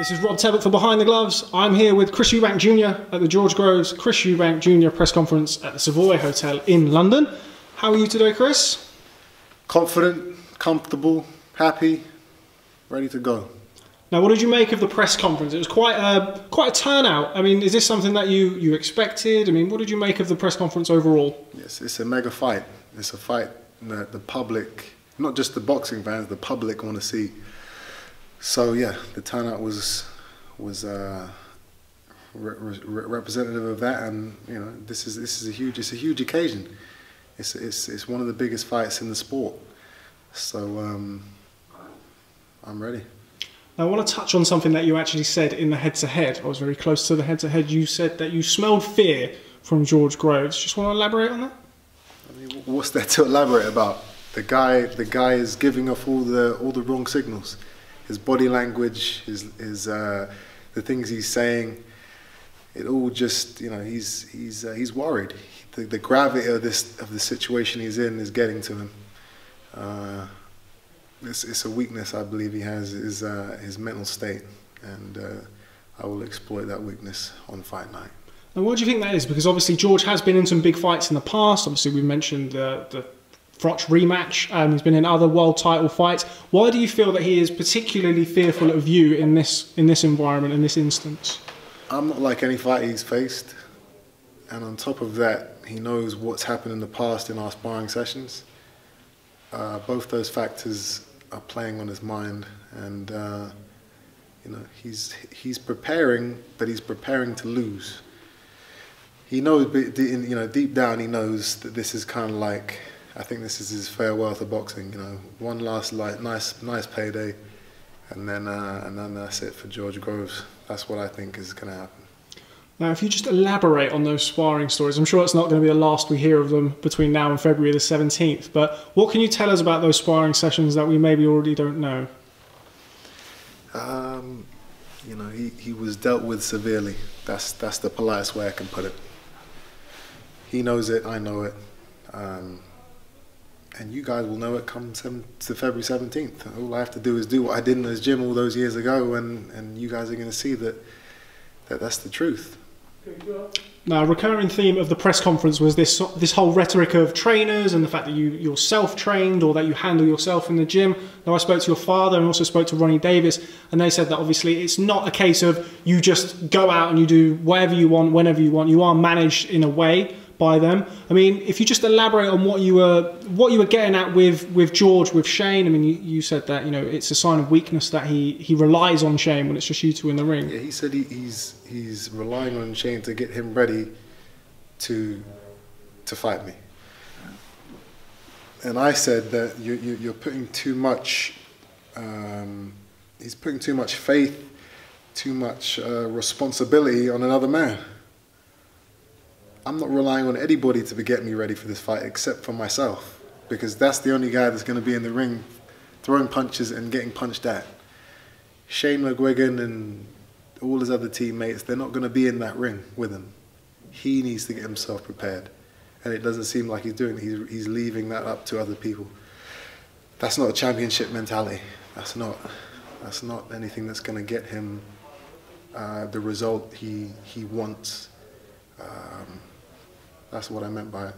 This is Rob Tebbutt for Behind the Gloves. I'm here with Chris Eubank Jr. at the George Groves Chris Eubank Jr. press conference at the Savoy Hotel in London. How are you today, Chris? Confident, comfortable, happy, ready to go. Now, what did you make of the press conference? It was quite a turnout. I mean, is this something that you expected? I mean, what did you make of the press conference overall? Yes, it's a mega fight. It's a fight that the public, not just the boxing fans, the public want to see. So yeah, the turnout was representative of that, and you know, this is a huge occasion. It's one of the biggest fights in the sport. So I'm ready. Now, I want to touch on something that you actually said in the head-to-head. I was very close to the head-to-head. You said that you smelled fear from George Groves. Just want to elaborate on that? I mean, what's there to elaborate about? The guy is giving off all the wrong signals. His body language, the things he's saying, it all just, you know, he's worried. The gravity of the situation he's in is getting to him. It's a weakness I believe he has, is his mental state, and I will exploit that weakness on fight night. And what do you think that is? Because obviously George has been in some big fights in the past. Obviously we mentioned the Froch rematch. He's been in other world title fights. Why do you feel that he is particularly fearful of you in this environment, in this instance? I'm not like any fight he's faced, and on top of that, he knows what's happened in the past in our sparring sessions. Both those factors are playing on his mind, and you know, he's preparing, but he's preparing to lose. He knows, you know, deep down, he knows that this is kind of like, I think this is his farewell to boxing. You know, one last nice payday, and then that's it for George Groves. That's what I think is going to happen. Now, if you just elaborate on those sparring stories, I'm sure it's not going to be the last we hear of them between now and February the 17th. But what can you tell us about those sparring sessions that we maybe already don't know? You know, he was dealt with severely. That's the politest way I can put it. He knows it. I know it. And you guys will know it come to February 17th. All I have to do is do what I did in this gym all those years ago, and you guys are going to see that that's the truth. Now, a recurring theme of the press conference was this whole rhetoric of trainers and the fact that you're self-trained or that you handle yourself in the gym. Now, I spoke to your father and also spoke to Ronnie Davis, and they said that obviously it's not a case of you just go out and you do whatever you want, whenever you want. You are managed in a way by them. I mean, if you just elaborate on what you were getting at with George, with Shane. I mean, you said that, you know, it's a sign of weakness that he relies on Shane when it's just you two in the ring. Yeah, he said he's relying on Shane to get him ready to fight me. And I said that you're putting too much. He's putting too much faith, too much responsibility on another man. I'm not relying on anybody to get me ready for this fight except for myself, because that's the only guy that's going to be in the ring throwing punches and getting punched at. Shane McGuigan and all his other teammates, they're not going to be in that ring with him. He needs to get himself prepared, and it doesn't seem like he's doing it. He's leaving that up to other people. That's not a championship mentality. That's not anything that's going to get him the result he wants. That's what I meant by it.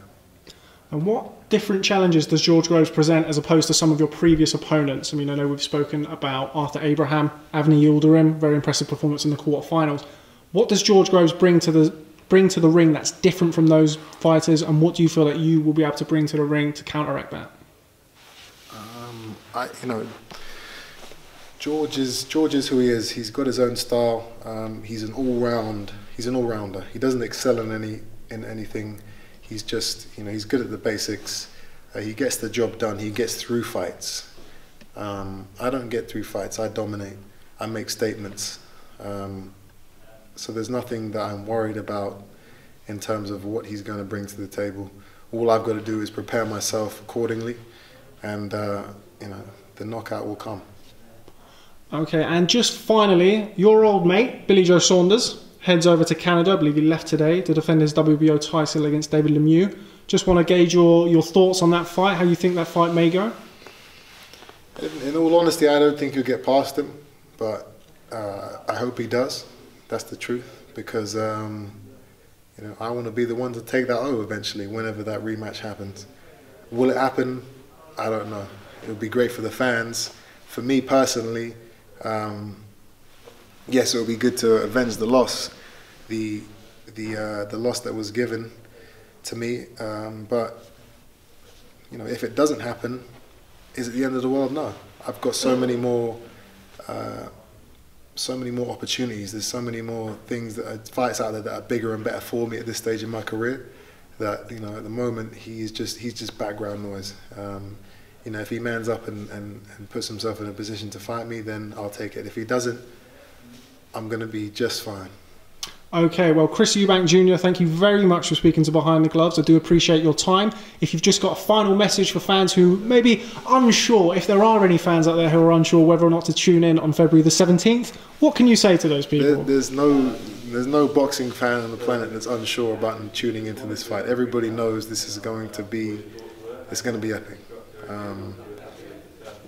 And what different challenges does George Groves present as opposed to some of your previous opponents? I mean, I know we've spoken about Arthur Abraham, Avni Yildirim, very impressive performance in the quarterfinals. What does George Groves bring to the ring that's different from those fighters, and what do you feel that you will be able to bring to the ring to counteract that? You know, George is who he is. He's got his own style. He's an all-rounder. He doesn't excel in anything. He's just, you know, he's good at the basics. He gets the job done. He gets through fights. I don't get through fights. I dominate. I make statements. So there's nothing that I'm worried about in terms of what he's going to bring to the table. All I've got to do is prepare myself accordingly, and you know, the knockout will come. Okay, and just finally, your old mate, Billy Joe Saunders, heads over to Canada. I believe he left today to defend his WBO title against David Lemieux. Just want to gauge your thoughts on that fight, how you think that fight may go. In all honesty, I don't think you'll get past him, but I hope he does. That's the truth, because you know, I want to be the one to take that over eventually, whenever that rematch happens. Will it happen? I don't know. It would be great for the fans. For me personally, yes, it would be good to avenge the loss, the loss that was given to me. But you know, if it doesn't happen, is it the end of the world? No. I've got so many more opportunities. There's so many more things fights out there that are bigger and better for me at this stage in my career. That, you know, at the moment he's just background noise. You know, if he mans up and puts himself in a position to fight me, then I'll take it. If he doesn't, I'm going to be just fine. Okay, well, Chris Eubank Jr., thank you very much for speaking to Behind the Gloves. I do appreciate your time. If you've just got a final message for fans who may be unsure, if there are any fans out there who are unsure whether or not to tune in on February the 17th, what can you say to those people? There's no boxing fan on the planet that's unsure about tuning into this fight. Everybody knows this is going to be epic.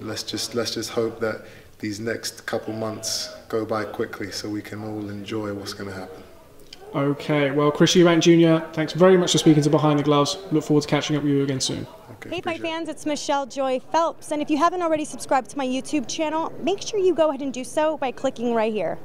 Let's just hope that these next couple months go by quickly so we can all enjoy what's going to happen. Okay, well, Chris Eubank Jr., thanks very much for speaking to Behind the Gloves. Look forward to catching up with you again soon. Okay, hey, fight fans, it's Michelle Joy Phelps, and if you haven't already subscribed to my YouTube channel, make sure you go ahead and do so by clicking right here.